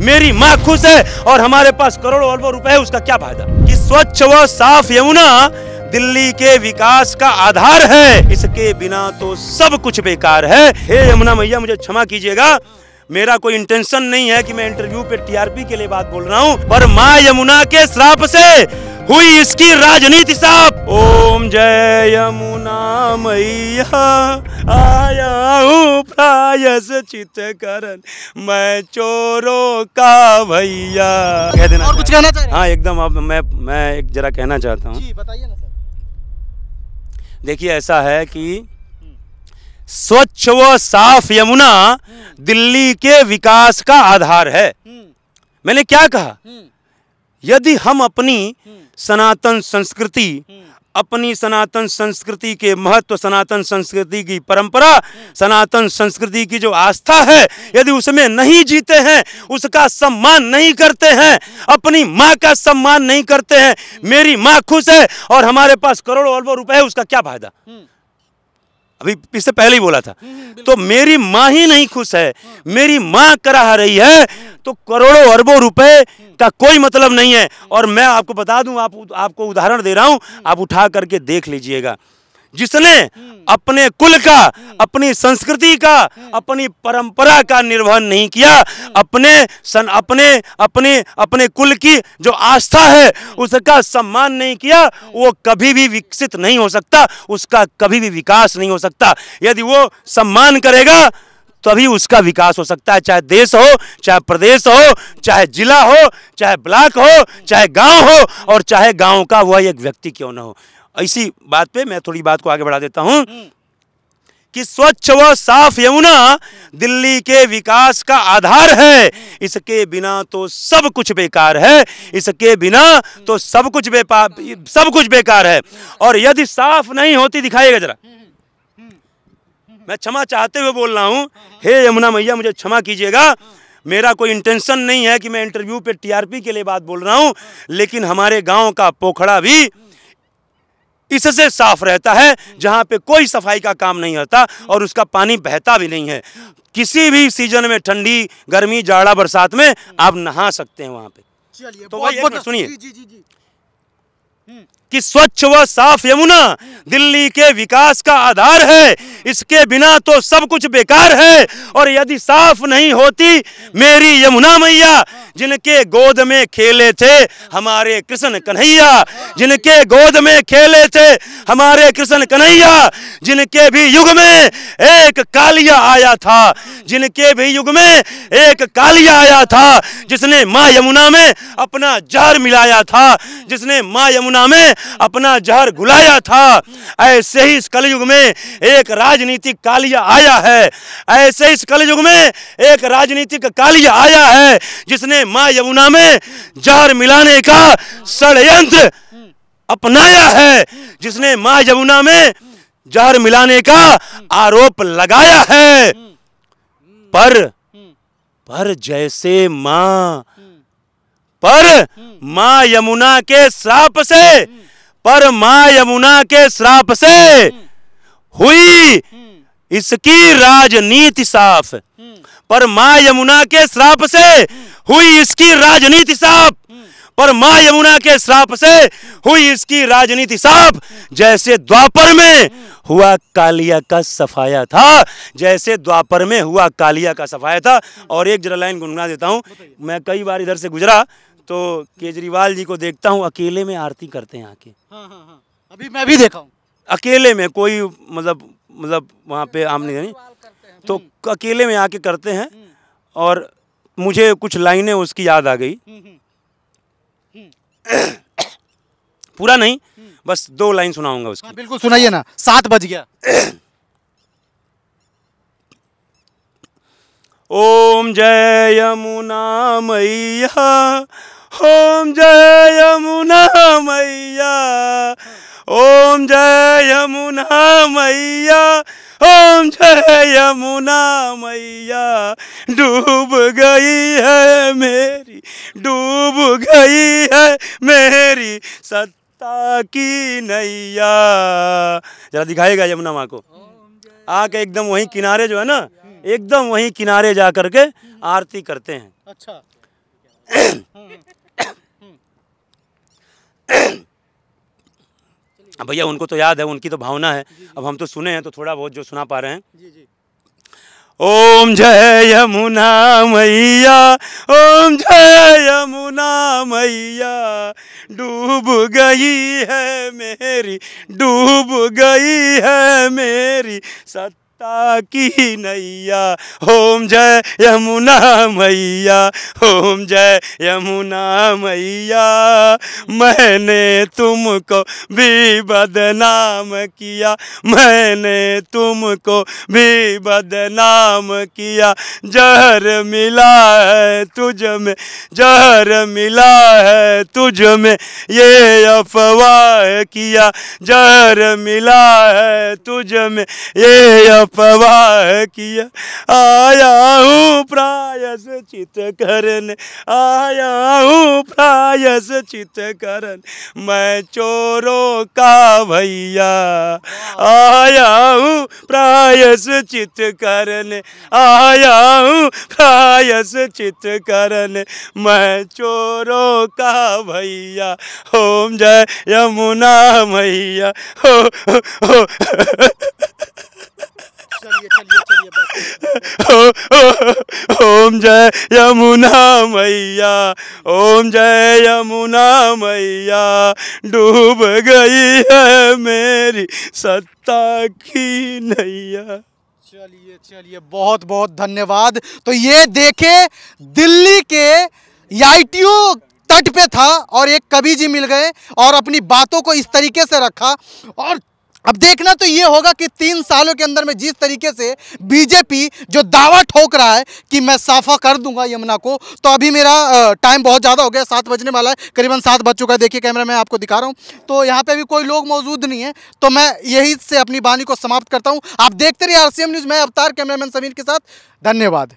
मेरी माँ खुश है और हमारे पास करोड़ों अरबों रुपए है, उसका क्या फायदा। कि स्वच्छ व साफ यमुना दिल्ली के विकास का आधार है, इसके बिना तो सब कुछ बेकार है। हे यमुना मैया, मुझे क्षमा कीजिएगा, मेरा कोई इंटेंशन नहीं है कि मैं इंटरव्यू पे टीआरपी के लिए बात बोल रहा हूँ, पर माँ यमुना के श्राप से हुई इसकी राजनीति साफ। ओम जय यमुना मैया, आया हूँ प्रायश्चित करन, मैं चोरों का भैया। कह देना और कुछ कहना चाह रहे हैं? हाँ एकदम। अब मैं एक जरा कहना चाहता हूँ। जी बताइए ना सर। देखिए ऐसा है कि स्वच्छ व साफ यमुना दिल्ली के विकास का आधार है। मैंने क्या कहा? यदि हम अपनी सनातन संस्कृति, अपनी सनातन संस्कृति के महत्व, सनातन संस्कृति की परंपरा, सनातन संस्कृति की जो आस्था है, यदि उसमें नहीं जीते हैं, उसका सम्मान नहीं करते हैं, अपनी माँ का सम्मान नहीं करते हैं, मेरी माँ खुश है और हमारे पास करोड़ों अरबों रुपए है, उसका क्या फायदा। अभी इससे पहले ही बोला था। तो मेरी माँ ही नहीं खुश है, मेरी माँ कराह रही है, तो करोड़ों अरबों रुपए का कोई मतलब नहीं है। और मैं आपको बता दूं, आपको उदाहरण दे रहा हूं, आप उठा करके देख लीजिएगा। जिसने अपने कुल का, अपनी संस्कृति का, अपनी परंपरा का निर्वहन नहीं किया, अपने कुल की जो आस्था है उसका सम्मान नहीं किया, वो कभी भी विकसित नहीं हो सकता, उसका कभी भी विकास नहीं हो सकता। यदि वो सम्मान करेगा तभी उसका विकास हो सकता है, चाहे देश हो, चाहे प्रदेश हो, चाहे जिला हो, चाहे ब्लॉक हो, चाहे गांव हो, और चाहे गांव का वह एक व्यक्ति क्यों न हो। इसी बात पे मैं थोड़ी बात को आगे बढ़ा देता हूं कि स्वच्छ व साफ यमुना दिल्ली के विकास का आधार है, इसके बिना तो सब कुछ बेकार है, इसके बिना तो सब कुछ बेकार है। और यदि साफ नहीं होती, दिखाइएगा जरा, मैं क्षमा चाहते हुए बोल रहा हूं, हे यमुना मैया मुझे क्षमा कीजिएगा, मेरा कोई इंटेंशन नहीं है कि मैं इंटरव्यू पे टीआरपी के लिए बात बोल रहा हूं, लेकिन हमारे गांव का पोखड़ा भी इससे साफ रहता है, जहां पे कोई सफाई का काम नहीं होता और उसका पानी बहता भी नहीं है। किसी भी सीजन में, ठंडी, गर्मी, जाड़ा, बरसात में आप नहा सकते हैं वहां पे। चलिए तो वही सुनिए जी। कि स्वच्छ व साफ यमुना दिल्ली के विकास का आधार है, इसके बिना तो सब कुछ बेकार है। और यदि साफ नहीं होती मेरी यमुना मैया, जिनके गोद में खेले थे हमारे कृष्ण कन्हैया, जिनके गोद में खेले थे हमारे कृष्ण कन्हैया, जिनके भी युग में एक कालिया आया था, जिनके भी युग में एक कालिया आया था, जिसने माँ यमुना में अपना जहर मिलाया था, जिसने माँ यमुना में अपना जहर घुलाया था, ऐसे ही इस कलयुग में एक राजनीतिक कालिया आया है, ऐसे इस कलयुग में एक राजनीतिक कालिया आया है, जिसने माँ यमुना में जहर मिलाने का षड्यंत्र अपनाया है, जिसने माँ यमुना में जहर मिलाने का आरोप लगाया है। पर जैसे माँ यमुना के श्राप से, पर माँ यमुना के श्राप से हुई इसकी राजनीति साफ, पर माँ यमुना के श्राप से हुई इसकी राजनीति साफ, पर माँ यमुना के श्राप से हुई इसकी राजनीति साफ। जैसे द्वापर में हुआ कालिया का सफाया था, जैसे द्वापर में हुआ कालिया का सफाया था। और एक जरा लाइन गुनगुना देता हूँ। मैं कई बार इधर से गुजरा तो केजरीवाल जी को देखता हूँ, अकेले में आरती करते हैं आके। हाँ। अभी मैं भी देखा हूँ, अकेले में, कोई मतलब वहाँ पे आमने नहीं, तो अकेले में आके करते हैं। और मुझे कुछ लाइनें उसकी याद आ गई, पूरा नहीं, बस 2 लाइन सुनाऊंगा उसकी। बिल्कुल सुनाइए ना, 7 बज गया। ओम जय यमुना मैया, ओम जय यमुना मैया, ओम जय यमुना मैया, ओम जय यमुना मैया, डूब गई है मेरी, डूब गई है मेरी सत्ता की नैया। जरा दिखाएगा यमुना माँ को आके, एकदम वहीं किनारे जो है ना, एकदम वहीं किनारे जा करके आरती करते हैं। अच्छा, अब भैया उनको तो याद है, उनकी तो भावना है। अब हम तो सुने हैं तो थोड़ा बहुत जो सुना पा रहे हैं। ओम जय यमुना मैया, ओम जय यमुना मैया, डूब गई है मेरी, डूब गई है मेरी सत्ता की नैया। ओम जय यमुना मैया, ओम जय यमुना मैया, मैंने तुमको भी बदनाम किया, मैंने तुमको भी बदनाम किया। जहर मिला है तुझ में, जहर मिला है तुझ में, ये अफवाह किया। जहर मिला है तुझ में, ये अफवाह किया। आया हूँ प्रायश्चित करने, आया हूँ प्रायश्चित करने, मैं चोरों का भैया। आया हूँ प्रायश्चित करने, आया हूँ प्रायश्चित करने, मैं चोरों का भैया। ओम जय यमुना मैया, हो, हो, ओम जय यमुना मैया, ओम जय यमुना मैया, डूब गई है मेरी सत्ता की नैया। चलिए चलिए, बहुत बहुत धन्यवाद। तो ये देखे, दिल्ली के ITO तट पे था और एक कवि जी मिल गए और अपनी बातों को इस तरीके से रखा। और अब देखना तो ये होगा कि 3 सालों के अंदर में जिस तरीके से बीजेपी जो दावा ठोक रहा है कि मैं साफा कर दूंगा यमुना को। तो अभी मेरा टाइम बहुत ज़्यादा हो गया, 7 बजने वाला है, करीबन 7 बज चुका है। देखिए कैमरा मैं आपको दिखा रहा हूँ, तो यहाँ पे अभी कोई लोग मौजूद नहीं है। तो मैं यही से अपनी वाणी को समाप्त करता हूँ। आप देखते रहिए RCM न्यूज़। मैं अवतार, कैमरामैन समीर के साथ। धन्यवाद।